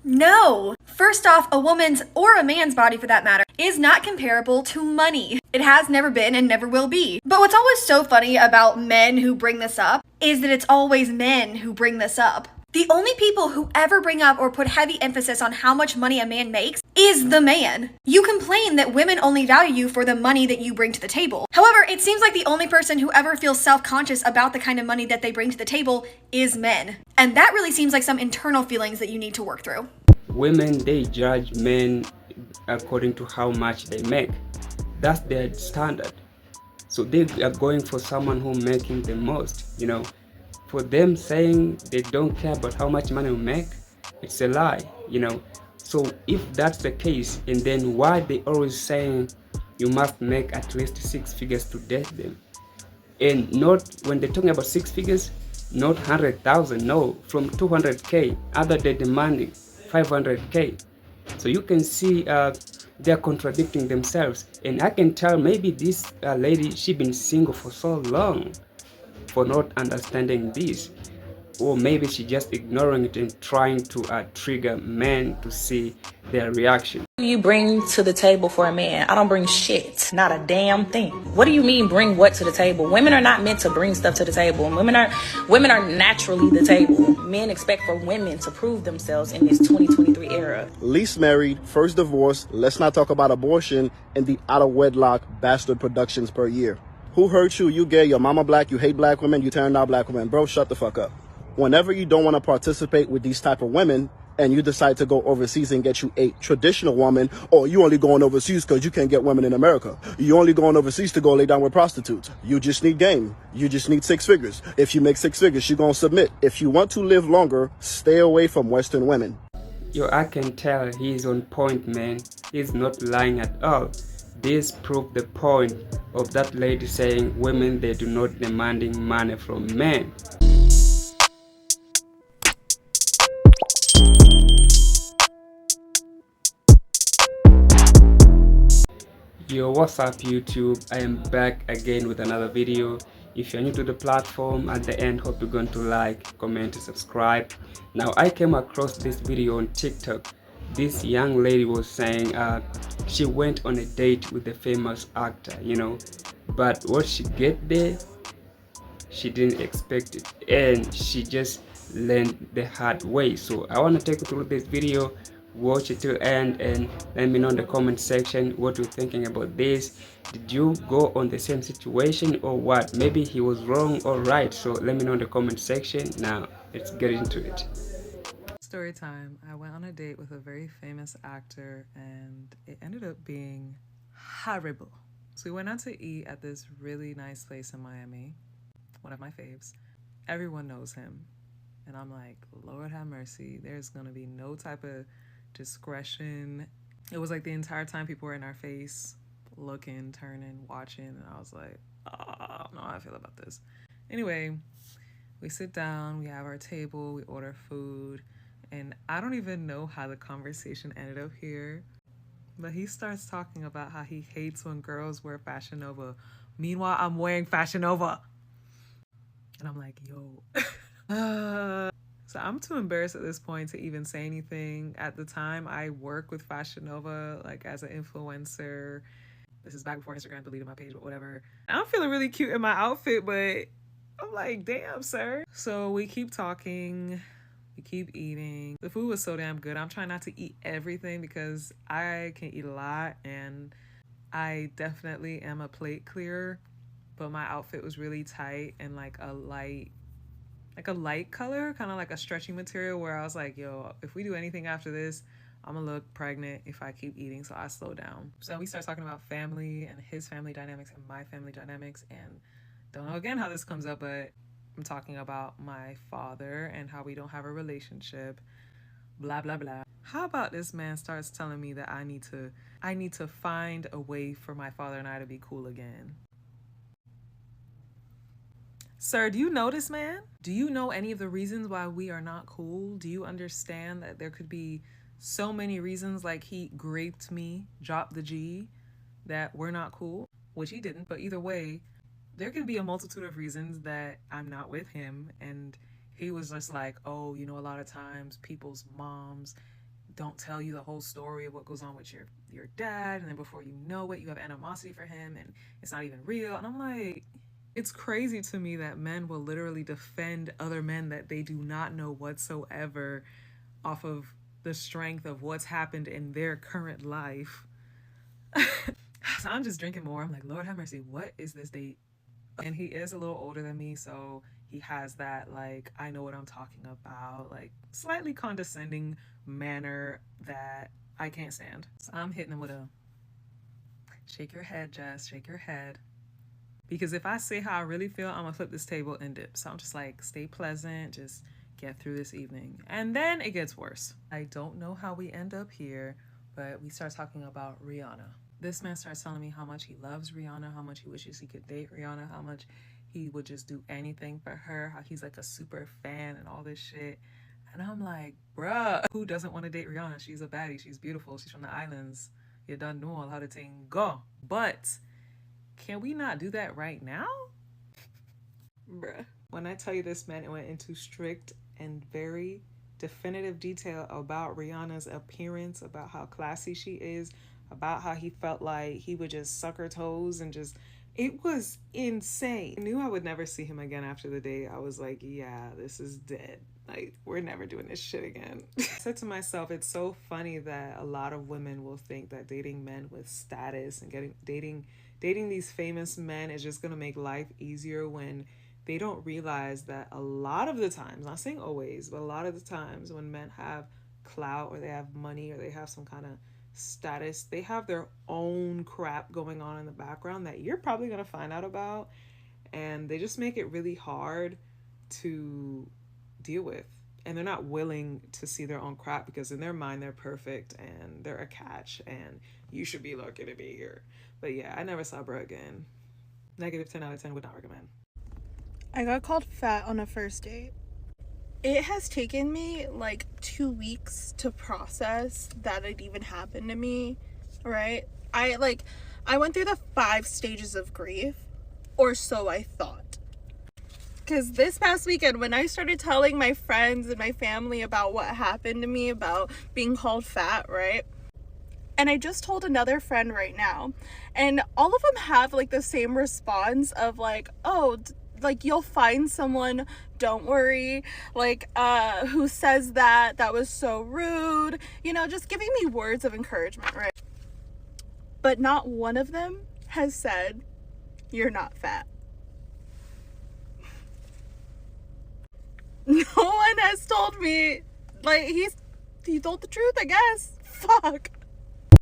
No! First off, a woman's, or a man's body for that matter, is not comparable to money. It has never been and never will be. But what's always so funny about men who bring this up is that it's always men who bring this up. The only people who ever bring up or put heavy emphasis on how much money a man makes is the man. You complain that women only value you for the money that you bring to the table. However, it seems like the only person who ever feels self-conscious about the kind of money that they bring to the table is men. And that really seems like some internal feelings that you need to work through. Women, they judge men according to how much they make. That's their standard. So they are going for someone who making the most, you know. For them saying they don't care about how much money you make, it's a lie, you know. So if that's the case, and then why they always saying you must make at least 6 figures to date them? And not when they're talking about 6 figures, not 100,000, no, from 200k, other they're demanding 500k. So you can see they're contradicting themselves. And I can tell maybe this lady, she been single for so long for not understanding this, or maybe she just ignoring it and trying to trigger men to see their reaction. What do you bring to the table for a man? I don't bring shit, not a damn thing. What do you mean bring what to the table? Women are not meant to bring stuff to the table. Women are naturally the table. Men expect for women to prove themselves in this 2023 era. Least married, first divorce, let's not talk about abortion, and the out of wedlock bastard productions per year. Who hurt you? You gay, your mama black, you hate black women, you turned out black women. Bro, shut the fuck up. Whenever you don't want to participate with these type of women and you decide to go overseas and get you a traditional woman, or you only going overseas because you can't get women in America. You only going overseas to go lay down with prostitutes. You just need game. You just need 6 figures. If you make 6 figures, you're going to submit. If you want to live longer, stay away from Western women. Yo, I can tell he's on point, man. He's not lying at all. This proved the point of that lady saying women, they do not demanding money from men. Yo, what's up YouTube? I am back again with another video. If you're new to the platform, at the end, hope you're going to like, comment, and subscribe. Now, I came across this video on TikTok. This young lady was saying she went on a date with a famous actor, you know, but what she get there, she didn't expect it, and she just learned the hard way. So I want to take you through this video. Watch it till end and let me know in the comment section what you're thinking about this. Did you go on the same situation or what? Maybe he was wrong or right. So let me know in the comment section. Now let's get into it. Story time. I went on a date with a very famous actor and it ended up being horrible. So we went out to eat at this really nice place in Miami, one of my faves. Everyone knows him. And I'm like, Lord have mercy, there's gonna be no type of discretion. It was like the entire time people were in our face, looking, turning, watching, and I was like, oh, I don't know how I feel about this. Anyway, we sit down, we have our table, we order food, and I don't even know how the conversation ended up here, but he starts talking about how he hates when girls wear Fashion Nova. Meanwhile, I'm wearing Fashion Nova. And I'm like, yo. So I'm too embarrassed at this point to even say anything. At the time, I work with Fashion Nova, like as an influencer. This is back before Instagram deleted my page, but whatever. I'm feeling really cute in my outfit, but I'm like, damn, sir. So we keep talking, we keep eating. The food was so damn good. I'm trying not to eat everything because I can eat a lot and I definitely am a plate clearer, but my outfit was really tight and like a light color, kind of like a stretchy material, where I was like, yo, if we do anything after this, I'm gonna look pregnant if I keep eating. So I slow down. So we start talking about family and his family dynamics and my family dynamics, and don't know again how this comes up, but I'm talking about my father and how we don't have a relationship, blah blah blah. How about this man starts telling me that I need to find a way for my father and I to be cool again. Sir, do you know this man? Do you know any of the reasons why we are not cool? Do you understand that there could be so many reasons, like he raped me, dropped the G, that we're not cool? Which he didn't, but either way, there could be a multitude of reasons that I'm not with him. And he was just like, oh, you know, a lot of times people's moms don't tell you the whole story of what goes on with your dad, and then before you know it, you have animosity for him and it's not even real. And I'm like, it's crazy to me that men will literally defend other men that they do not know whatsoever off of the strength of what's happened in their current life. So I'm just drinking more. I'm like, Lord have mercy, what is this date? And he is a little older than me, so he has that, like, I know what I'm talking about, like, slightly condescending manner that I can't stand. So I'm hitting him with a shake your head, Jess, shake your head. Because if I say how I really feel, I'm gonna flip this table and dip. So I'm just like, stay pleasant, just get through this evening. And then it gets worse. I don't know how we end up here, but we start talking about Rihanna. This man starts telling me how much he loves Rihanna, how much he wishes he could date Rihanna, how much he would just do anything for her, how he's like a super fan and all this shit. And I'm like, bruh, who doesn't want to date Rihanna? She's a baddie, she's beautiful, she's from the islands. You done know all how to ting go. But can we not do that right now? Bruh. When I tell you this man, it went into strict and very definitive detail about Rihanna's appearance, about how classy she is, about how he felt like he would just suck her toes and just, it was insane. I knew I would never see him again after the date. I was like, yeah, this is dead. Like, we're never doing this shit again. I said to myself, it's so funny that a lot of women will think that dating men with status and dating these famous men is just gonna make life easier, when they don't realize that a lot of the times, not saying always, but a lot of the times when men have clout or they have money or they have some kind of status, they have their own crap going on in the background that you're probably gonna find out about, and they just make it really hard to deal with. And they're not willing to see their own crap because in their mind they're perfect and they're a catch and you should be lucky to be here. But yeah, I never saw bro again. Negative 10 out of 10, would not recommend. I got called fat on a first date. It has taken me like 2 weeks to process that it even happened to me, right? I went through the 5 stages of grief, or so I thought. Because this past weekend, when I started telling my friends and my family about what happened to me, about being called fat, right? And I just told another friend right now, and all of them have like the same response of like, oh, like, you'll find someone, don't worry, like, who says that was so rude, you know, just giving me words of encouragement, right? But not one of them has said, you're not fat. No one has told me, like, he told the truth, I guess. Fuck.